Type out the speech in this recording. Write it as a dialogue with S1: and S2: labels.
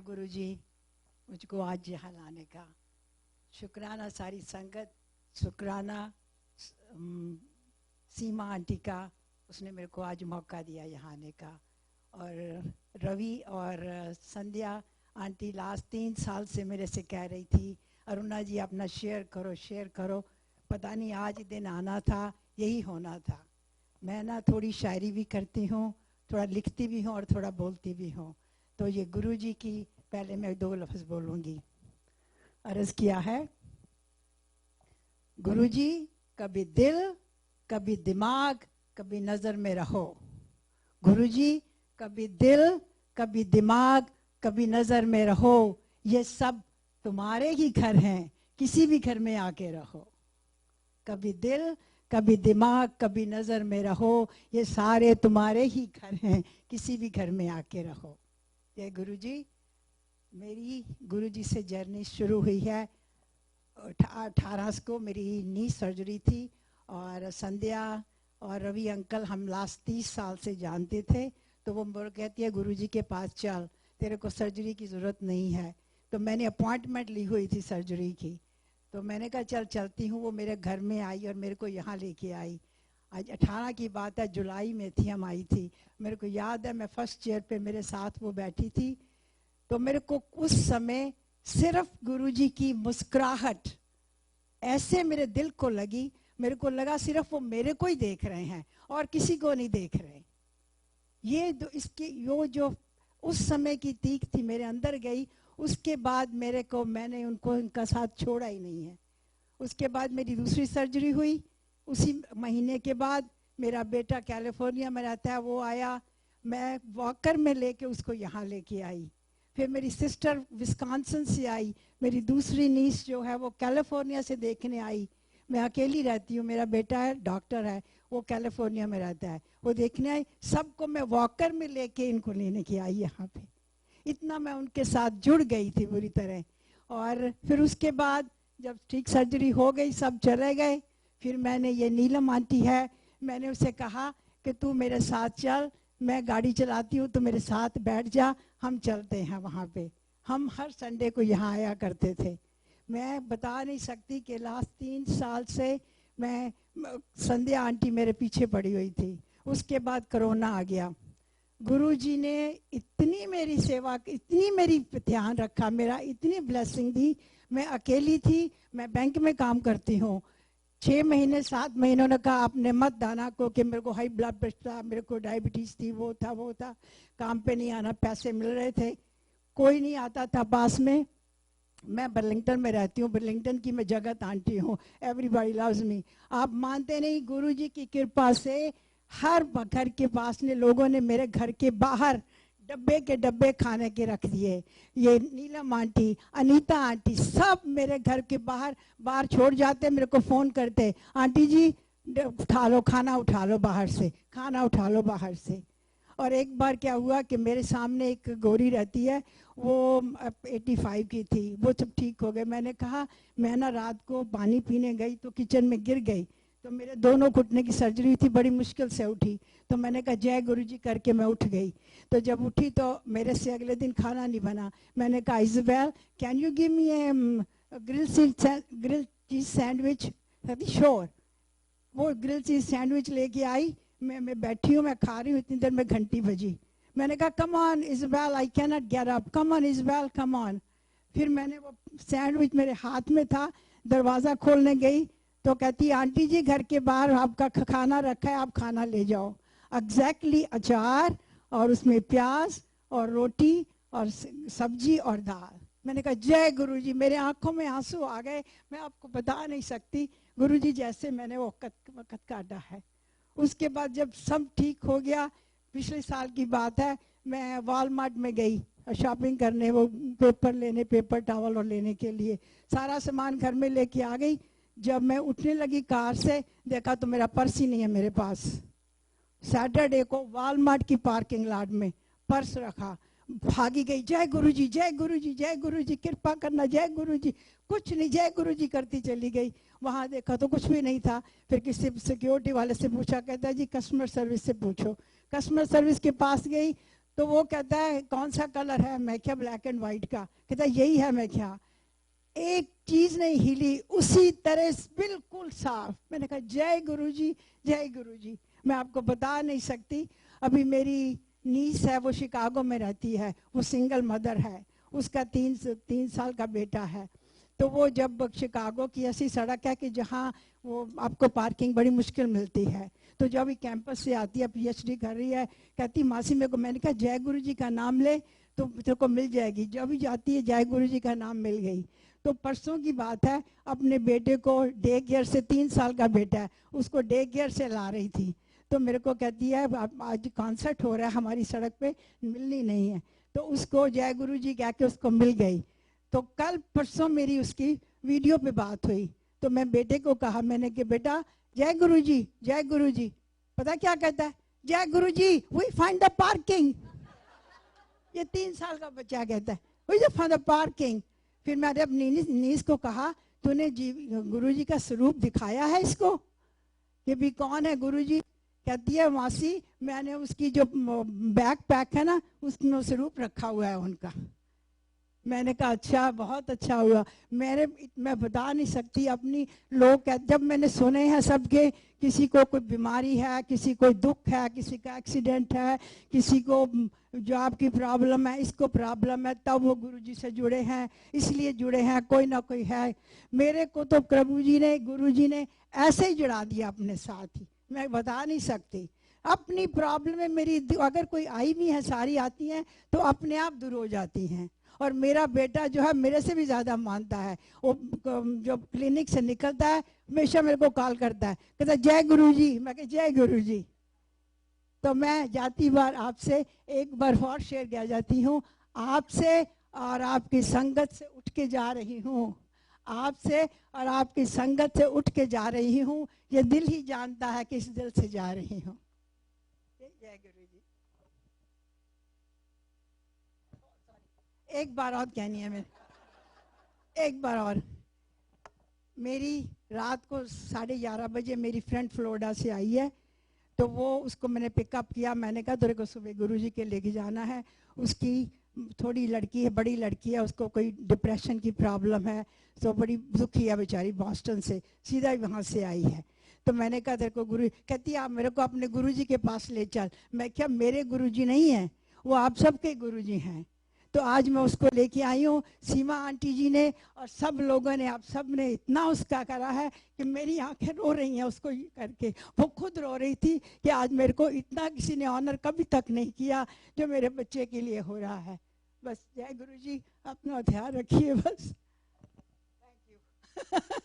S1: गुरुजी मुझको आज यहाँ लाने का। शुक्राना सारी संगत, शुक्राना सीमा आंटी का, उसने मेरे को आज मौका दिया यहाँ आने का। और रवि और संध्या आंटी लास्ट 3 साल से मेरे से कह रही थी अरुणा जी अपना शेयर करो शेयर करो। पता नहीं आज दिन आना था, यही होना था। मैं ना थोड़ी शायरी भी करती हूँ, थोड़ा लिखती भी हूँ और थोड़ा बोलती भी हूँ। तो ये गुरुजी की पहले मैं 2 लफ्ज़ बोलूँगी। अर्ज़ किया है, गुरुजी कभी दिल कभी दिमाग कभी नज़र में रहो। गुरुजी कभी दिल कभी दिमाग कभी नज़र में रहो। ये सब तुम्हारे ही घर हैं, किसी भी घर में आके रहो। कभी दिल कभी दिमाग कभी नज़र में रहो, ये सारे तुम्हारे ही घर हैं, किसी भी घर में आके रहो। ये गुरुजी, मेरी गुरुजी से जर्नी शुरू हुई है। 18 को मेरी नी सर्जरी थी और संध्या और रवि अंकल हम लास्ट 30 साल से जानते थे। तो वो मुझे कहती है गुरुजी के पास चल, तेरे को सर्जरी की ज़रूरत नहीं है। तो मैंने अपॉइंटमेंट ली हुई थी सर्जरी की, तो मैंने कहा चल चलती हूँ। वो मेरे घर में आई और मेरे को यहाँ लेके आई। आज 18 की बात है, जुलाई में थी, हम आई थी। मेरे को याद है मैं फर्स्ट चेयर पे मेरे साथ वो बैठी थी। तो मेरे को उस समय सिर्फ गुरुजी की मुस्कुराहट ऐसे मेरे दिल को लगी। मेरे को लगा सिर्फ वो मेरे को ही देख रहे हैं और किसी को नहीं देख रहे। ये जो उस समय की तीख थी मेरे अंदर गई। उसके बाद मैंने उनको उनका साथ छोड़ा ही नहीं है। उसके बाद मेरी दूसरी सर्जरी हुई। उसी महीने के बाद मेरा बेटा कैलिफोर्निया में रहता है, वो आया। मैं वॉकर में लेके उसको यहाँ लेके आई। फिर मेरी सिस्टर विस्कॉन्सिन से आई। मेरी दूसरी नीस जो है वो कैलिफोर्निया से देखने आई। मैं अकेली रहती हूँ, मेरा बेटा है डॉक्टर है, वो कैलिफोर्निया में रहता है, वो देखने आई। सबको मैं वॉकर में लेके इनको लेने की आई यहाँ पे। इतना मैं उनके साथ जुड़ गई थी बुरी तरह। और फिर उसके बाद जब ठीक सर्जरी हो गई, सब चले गए, फिर मैंने ये नीलम आंटी है, मैंने उसे कहा कि तू मेरे साथ चल, मैं गाड़ी चलाती हूँ तो मेरे साथ बैठ जा, हम चलते हैं वहाँ पे। हम हर संडे को यहाँ आया करते थे। मैं बता नहीं सकती कि लास्ट 3 साल से मैं संध्या आंटी मेरे पीछे पड़ी हुई थी। उसके बाद कोरोना आ गया। गुरुजी ने इतनी मेरी सेवा, इतनी मेरी ध्यान रखा, मेरा इतनी ब्लेसिंग दी। मैं अकेली थी, मैं बैंक में काम करती हूँ। 6 महीने 7 महीनों ने कहा आपने मत दाना को कि मेरे को हाई ब्लड प्रेशर था, मेरे को डायबिटीज़ थी, वो था। काम पे नहीं आना, पैसे मिल रहे थे, कोई नहीं आता था पास में। मैं बर्लिंगटन में रहती हूँ, बर्लिंगटन की मैं जगत आंटी हूँ, एवरीबॉडी लव्स मी। आप मानते नहीं, गुरुजी की कृपा से हर घर के पास ने लोगों ने मेरे घर के बाहर डब्बे के डब्बे खाने के रख दिए। ये नीलम आंटी, अनीता आंटी, सब मेरे घर के बाहर छोड़ जाते, मेरे को फ़ोन करते, आंटी जी उठा लो खाना, उठा लो बाहर से, खाना उठा लो बाहर से। और एक बार क्या हुआ कि मेरे सामने एक गोरी रहती है, वो 85 की थी, वो सब ठीक हो गए। मैंने कहा मैं ना रात को पानी पीने गई तो किचन में गिर गई, तो मेरे दोनों घुटने की सर्जरी थी, बड़ी मुश्किल से उठी। तो मैंने कहा जय गुरुजी करके मैं उठ गई। तो जब उठी तो मेरे से अगले दिन खाना नहीं बना। मैंने कहा Isabel can you give me A grill cheese sandwich? Sure. वो ग्रिल चीज़ सैंडविच लेके आई। मैं बैठी हूँ, मैं खा रही हूँ, इतनी देर में घंटी बजी। मैंने कहा come on Isabel, I can not get up, come on Isabel, come on. फिर मैंने वो सैंडविच मेरे हाथ में था, दरवाज़ा खोलने गई तो कहती आंटी जी घर के बाहर आपका खाना रखा है, आप खाना ले जाओ। एग्जैक्टली अचार और उसमें प्याज और रोटी और सब्जी और दाल। मैंने कहा जय गुरुजी, मेरे आंखों में आंसू आ गए, मैं आपको बता नहीं सकती गुरुजी जैसे मैंने वो वक़्त काटा है। उसके बाद जब सब ठीक हो गया, पिछले साल की बात है, मैं वॉलमार्ट में गई शॉपिंग करने, वो पेपर लेने, पेपर टॉवल और लेने के लिए सारा सामान घर में लेके आ गई। जब मैं उठने लगी कार से, देखा तो मेरा पर्स ही नहीं है मेरे पास। सैटरडे को वॉलमार्ट की पार्किंग लॉट में पर्स रखा, भागी गई, जय गुरुजी जय गुरुजी जय गुरुजी, कृपा करना जय गुरुजी। कुछ नहीं, जय गुरुजी करती चली गई। वहाँ देखा तो कुछ भी नहीं था। फिर किसी सिक्योरिटी वाले से पूछा, कहता जी कस्टमर सर्विस से पूछो। कस्टमर सर्विस के पास गई तो वो कहता है कौन सा कलर है, मैं क्या ब्लैक एंड व्हाइट का, कहता है यही है, मैं क्या, एक चीज नहीं हिली, उसी तरह बिल्कुल साफ। मैंने कहा जय गुरु जी, जय गुरु जी। मैं आपको बता नहीं सकती, अभी मेरी नीस है, वो शिकागो में रहती है, वो सिंगल मदर है, उसका 3 साल का बेटा है। तो वो जब शिकागो की ऐसी सड़क है कि जहाँ वो आपको पार्किंग बड़ी मुश्किल मिलती है, तो जब ये कैंपस से आती है, पीएचडी कर रही है, कहती मासी मेरे को, मैंने कहा जय गुरु जी का नाम ले तो तेरे को मिल जाएगी। जब भी जाती है जय गुरु जी का नाम मिल गई। तो परसों की बात है, अपने बेटे को डे केयर से, 3 साल का बेटा है, उसको डे केयर से ला रही थी, तो मेरे को कहती है आज कॉन्सर्ट हो रहा है हमारी सड़क पे, मिलनी नहीं है, तो उसको जय गुरु जी कह के उसको मिल गई। तो कल परसों मेरी उसकी वीडियो पे बात हुई, तो मैं बेटे को कहा, मैंने कि बेटा जय गुरु जी, जय गुरु जी। पता क्या कहता है, जय गुरु जी वी फाइंड द पार्किंग। ये 3 साल का बच्चा कहता है वी फाइंड द पार्किंग। फिर मैंने अपनी नीस को कहा, तूने जी गुरु जी का स्वरूप दिखाया है इसको कि भी कौन है गुरु जी। कहती है मासी मैंने उसकी जो बैक पैक है ना, उसमें स्वरूप रखा हुआ है उनका। मैंने कहा अच्छा, बहुत अच्छा हुआ। मैं बता नहीं सकती अपनी, लोग जब मैंने सुने हैं सबके, किसी को कोई बीमारी है, किसी को दुख है, किसी का एक्सीडेंट है, किसी को जो आपकी प्रॉब्लम है, इसको प्रॉब्लम है, तब वो गुरुजी से जुड़े हैं, इसलिए जुड़े हैं, कोई ना कोई है। मेरे को तो प्रभु जी ने, गुरु जी ने ऐसे ही जुड़ा दिया अपने साथ ही, मैं बता नहीं सकती। अपनी प्रॉब्लम है मेरी, अगर कोई आई भी है, सारी आती हैं तो अपने आप दूर हो जाती हैं। और मेरा बेटा जो है मेरे से भी ज़्यादा मानता है, वो जो क्लिनिक से निकलता है हमेशा मेरे को कॉल करता है, कहता है जय गुरु जी। मैं कह जय गुरु जी। तो मैं जाती बार आपसे एक बार और शेयर किया जाती हूँ, आपसे और आपकी संगत से उठ के जा रही हूँ, आपसे और आपकी संगत से उठ के जा रही हूँ। ये दिल ही जानता है किस दिल से जा रही हूँ। जय गुरु जी। एक बार और कहनी है, मेरे एक बार और। मेरी रात को 11:30 बजे मेरी फ्रेंड फ्लोरिडा से आई है, तो वो उसको मैंने पिकअप किया। मैंने कहा तेरे को सुबह गुरुजी के लेके जाना है। उसकी थोड़ी लड़की है, बड़ी लड़की है, उसको कोई डिप्रेशन की प्रॉब्लम है, तो बड़ी दुखी है बेचारी, बॉस्टन से सीधा ही वहाँ से आई है। तो मैंने कहा तेरे को गुरु, कहती आप मेरे को अपने गुरुजी के पास ले चल। मैं क्या, मेरे गुरुजी नहीं है, वो आप सबके गुरुजी हैं। तो आज मैं उसको लेके आई हूँ। सीमा आंटी जी ने और सब लोगों ने, आप सब ने इतना उसका करा है कि मेरी आंखें रो रही हैं उसको करके। वो खुद रो रही थी कि आज मेरे को इतना किसी ने ऑनर कभी तक नहीं किया जो मेरे बच्चे के लिए हो रहा है। बस जय गुरु जी, अपना ध्यान रखिए बस। Thank you.